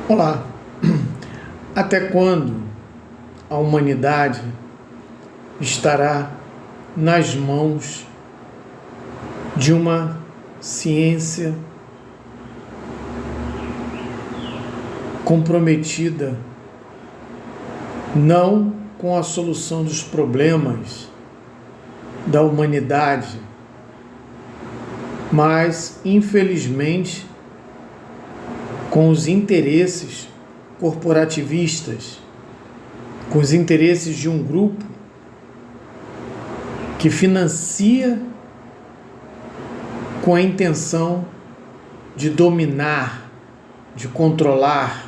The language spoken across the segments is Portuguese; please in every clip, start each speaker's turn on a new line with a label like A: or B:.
A: Olá, até quando a humanidade estará nas mãos de uma ciência comprometida não com a solução dos problemas da humanidade, mas, infelizmente, com os interesses corporativistas, com os interesses de um grupo que financia com a intenção de dominar, de controlar.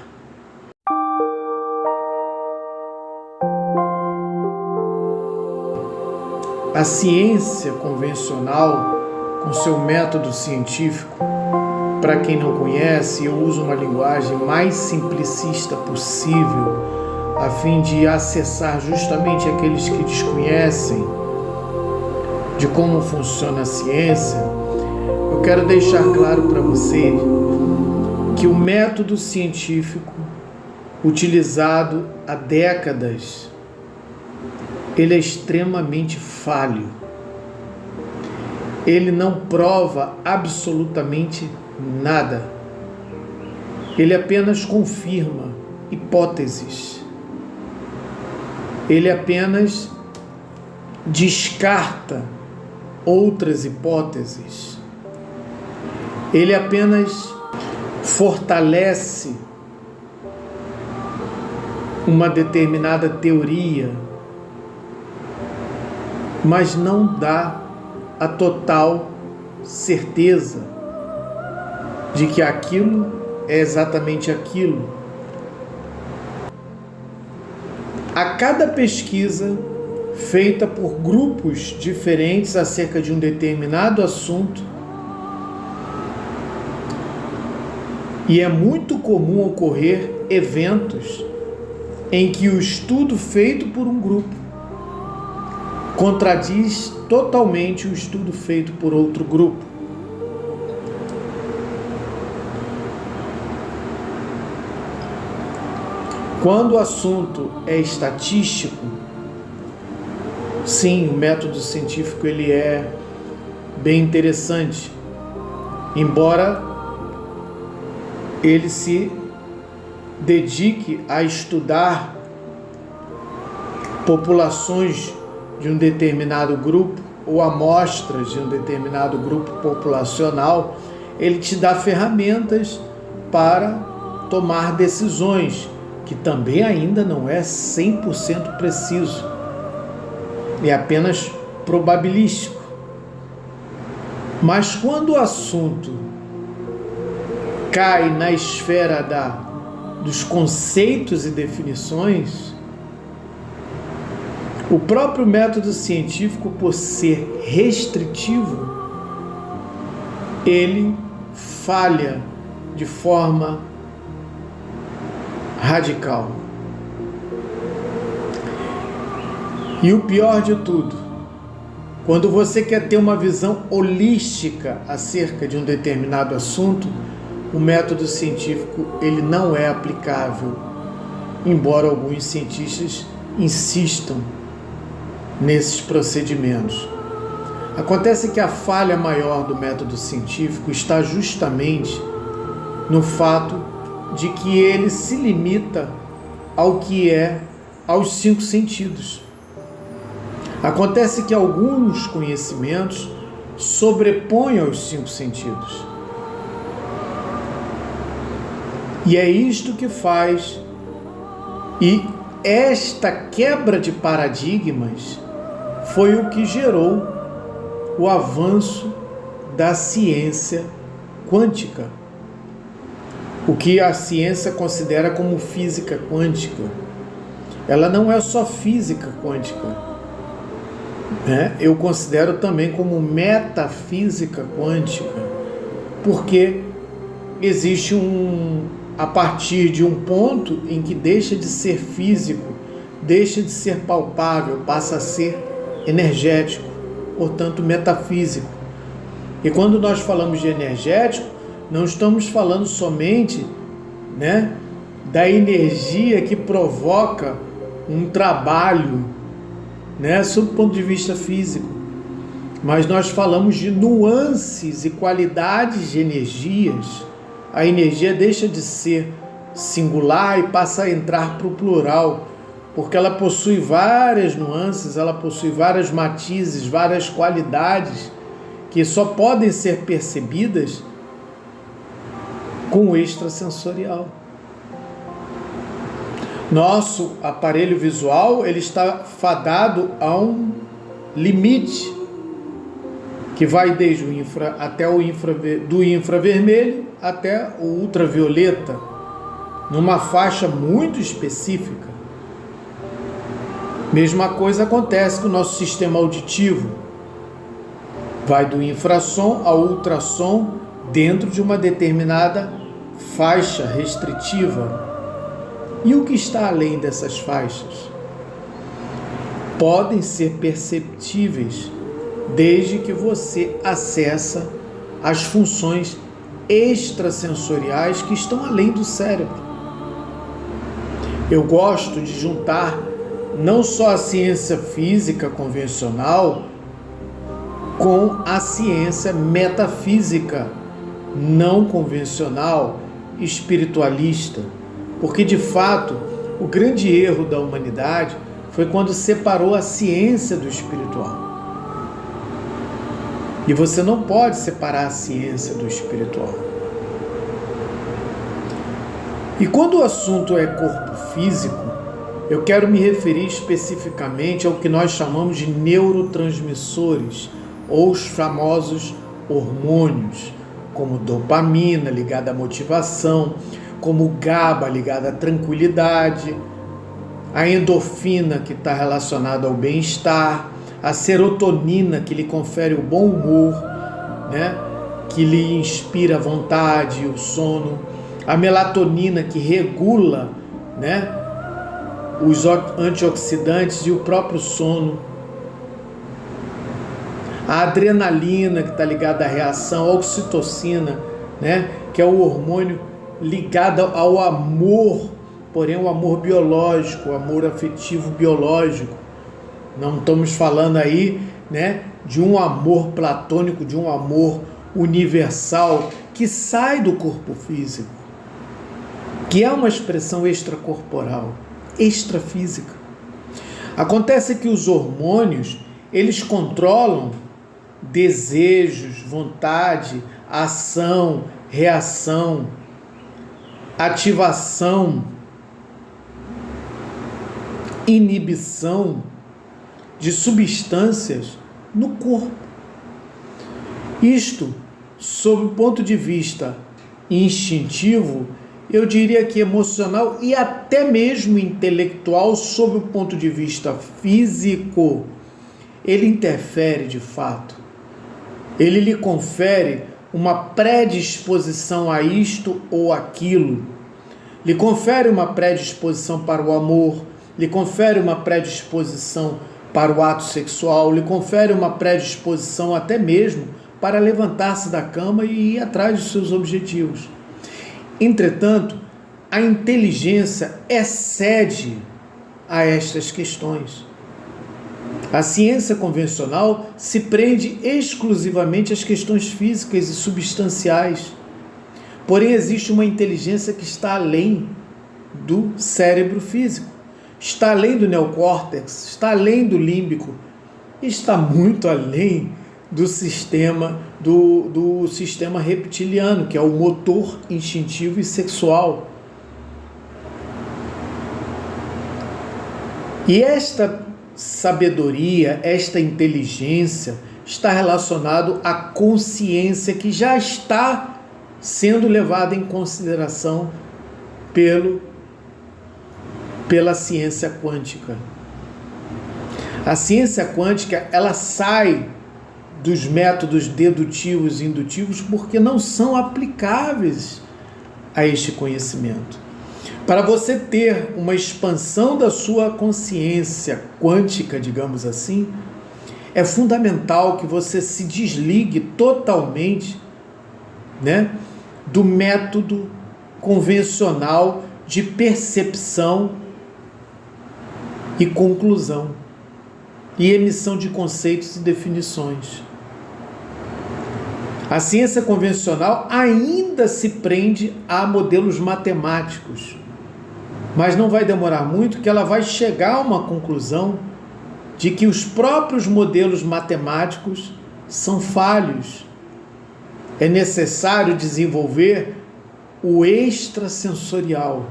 A: A ciência convencional, com seu método científico, para quem não conhece, eu uso uma linguagem mais simplicista possível, a fim de acessar justamente aqueles que desconhecem de como funciona a ciência. Eu quero deixar claro para você que o método científico utilizado há décadas, ele é extremamente falho. Ele não prova absolutamente nada. Ele apenas confirma hipóteses. Ele apenas descarta outras hipóteses. Ele apenas fortalece uma determinada teoria, mas não dá a total certeza de que aquilo é exatamente aquilo. A cada pesquisa feita por grupos diferentes acerca de um determinado assunto, e é muito comum ocorrer eventos em que o estudo feito por um grupo contradiz totalmente o estudo feito por outro grupo. Quando o assunto é estatístico, sim, o método científico ele é bem interessante, embora ele se dedique a estudar populações de um determinado grupo ou amostras de um determinado grupo populacional. Ele te dá ferramentas para tomar decisões, que também ainda não é 100% preciso, é apenas probabilístico. Mas quando o assunto cai na esfera dos conceitos e definições, o próprio método científico, por ser restritivo, ele falha de forma radical. E o pior de tudo, quando você quer ter uma visão holística acerca de um determinado assunto, o método científico ele não é aplicável, embora alguns cientistas insistam nesses procedimentos. Acontece que a falha maior do método científico está justamente no fato de que ele se limita ao que é aos 5 sentidos. Acontece que alguns conhecimentos sobrepõem aos 5 sentidos. E é isto que faz, e esta quebra de paradigmas foi o que gerou o avanço da ciência quântica, o que a ciência considera como física quântica. Ela não é só física quântica, né? Eu considero também como metafísica quântica, porque existe a partir de um ponto em que deixa de ser físico, deixa de ser palpável, passa a ser energético, portanto metafísico. E quando nós falamos de energético, não estamos falando somente, da energia que provoca um trabalho, né, sob o ponto de vista físico. Mas nós falamos de nuances e qualidades de energias. A energia deixa de ser singular e passa a entrar para o plural, porque ela possui várias nuances, ela possui vários matizes, várias qualidades que só podem ser percebidas com o extrasensorial. Nosso aparelho visual, ele está fadado a um limite que vai desde o do infravermelho até o ultravioleta, numa faixa muito específica. Mesma coisa acontece com o nosso sistema auditivo. Vai do infrassom ao ultrassom dentro de uma determinada faixa restritiva. E o que está além dessas faixas? Podem ser perceptíveis desde que você acessa as funções extrasensoriais que estão além do cérebro. Eu gosto de juntar não só a ciência física convencional com a ciência metafísica não convencional, espiritualista, porque de fato o grande erro da humanidade foi quando separou a ciência do espiritual. E você não pode separar a ciência do espiritual. E quando o assunto é corpo físico, eu quero me referir especificamente ao que nós chamamos de neurotransmissores, ou os famosos hormônios, como dopamina, ligada à motivação, como o GABA, ligado à tranquilidade, a endorfina, que está relacionada ao bem-estar, a serotonina, que lhe confere o bom humor, né? Que lhe inspira a vontade, o sono, a melatonina, que regula, né, os antioxidantes e o próprio sono, a adrenalina, que está ligada à reação, a oxitocina, né, que é o hormônio ligado ao amor, porém o amor biológico, o amor afetivo biológico. Não estamos falando aí, né, de um amor platônico, de um amor universal que sai do corpo físico, que é uma expressão extracorporal, extrafísica. Acontece que os hormônios, eles controlam desejos, vontade, ação, reação, ativação, inibição de substâncias no corpo. Isto, sob o ponto de vista instintivo, eu diria que emocional e até mesmo intelectual, sob o ponto de vista físico, ele interfere de fato. Ele lhe confere uma predisposição a isto ou aquilo. Lhe confere uma predisposição para o amor, lhe confere uma predisposição para o ato sexual, lhe confere uma predisposição até mesmo para levantar-se da cama e ir atrás dos seus objetivos. Entretanto, a inteligência excede a estas questões. A ciência convencional se prende exclusivamente às questões físicas e substanciais. Porém, existe uma inteligência que está além do cérebro físico, está além do neocórtex, está além do límbico, está muito além do sistema reptiliano, que é o motor instintivo e sexual. E esta sabedoria, esta inteligência está relacionado à consciência que já está sendo levada em consideração pela ciência quântica. A ciência quântica, ela sai dos métodos dedutivos e indutivos porque não são aplicáveis a este conhecimento. Para você ter uma expansão da sua consciência quântica, digamos assim, é fundamental que você se desligue totalmente, né, do método convencional de percepção e conclusão, e emissão de conceitos e definições. A ciência convencional ainda se prende a modelos matemáticos, mas não vai demorar muito que ela vai chegar a uma conclusão de que os próprios modelos matemáticos são falhos. É necessário desenvolver o extrasensorial.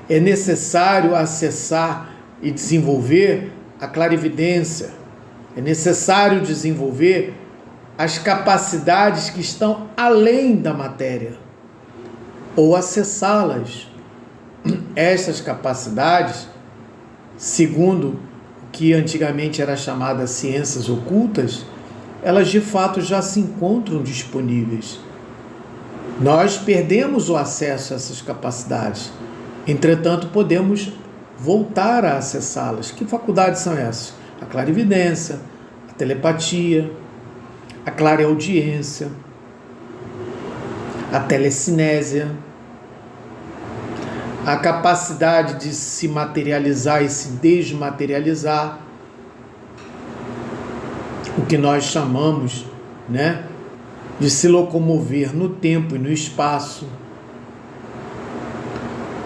A: É necessário acessar e desenvolver a clarividência. É necessário desenvolver as capacidades que estão além da matéria, ou acessá-las. Essas capacidades, segundo o que antigamente era chamada ciências ocultas, elas de fato já se encontram disponíveis. Nós perdemos o acesso a essas capacidades, entretanto podemos voltar a acessá-las. Que faculdades são essas? A clarividência, a telepatia, a clareaudiência, a telecinésia, a capacidade de se materializar e se desmaterializar, o que nós chamamos, de se locomover no tempo e no espaço.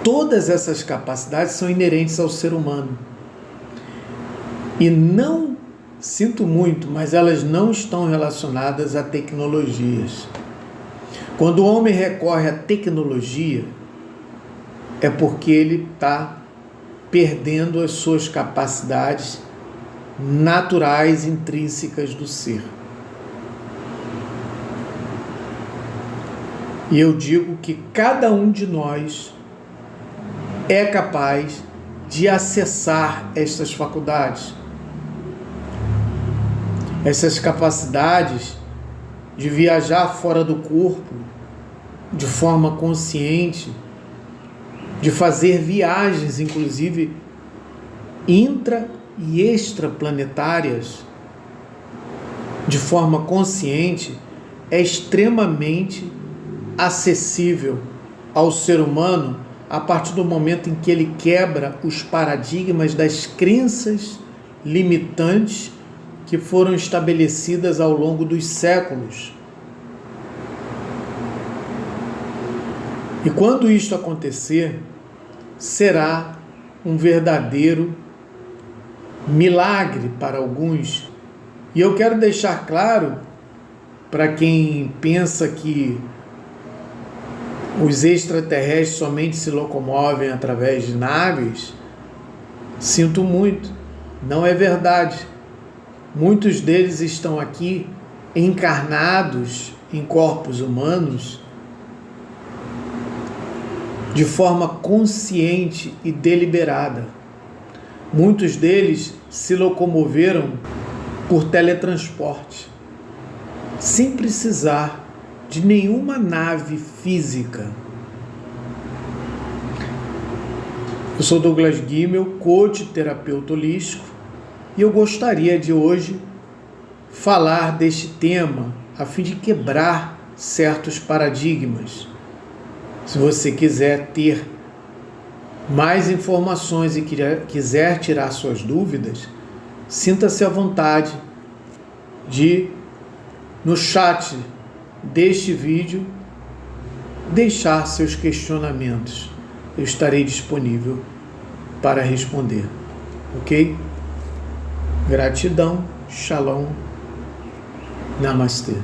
A: Todas essas capacidades são inerentes ao ser humano. E não, sinto muito, mas elas não estão relacionadas a tecnologias. Quando o homem recorre à tecnologia, é porque ele está perdendo as suas capacidades naturais, intrínsecas do ser. E eu digo que cada um de nós é capaz de acessar estas faculdades, essas capacidades de viajar fora do corpo de forma consciente, de fazer viagens, inclusive intra e extraplanetárias, de forma consciente, é extremamente acessível ao ser humano a partir do momento em que ele quebra os paradigmas das crenças limitantes que foram estabelecidas ao longo dos séculos. E quando isto acontecer, será um verdadeiro milagre para alguns. E eu quero deixar claro para quem pensa que os extraterrestres somente se locomovem através de naves, sinto muito, não é verdade. Muitos deles estão aqui encarnados em corpos humanos de forma consciente e deliberada. Muitos deles se locomoveram por teletransporte, sem precisar de nenhuma nave física. Eu sou Douglas Guimel, coach terapeuta holístico, e eu gostaria de hoje falar deste tema a fim de quebrar certos paradigmas. Se você quiser ter mais informações e quiser tirar suas dúvidas, sinta-se à vontade de, no chat deste vídeo, deixar seus questionamentos. Eu estarei disponível para responder. Ok? Gratidão. Shalom. Namastê.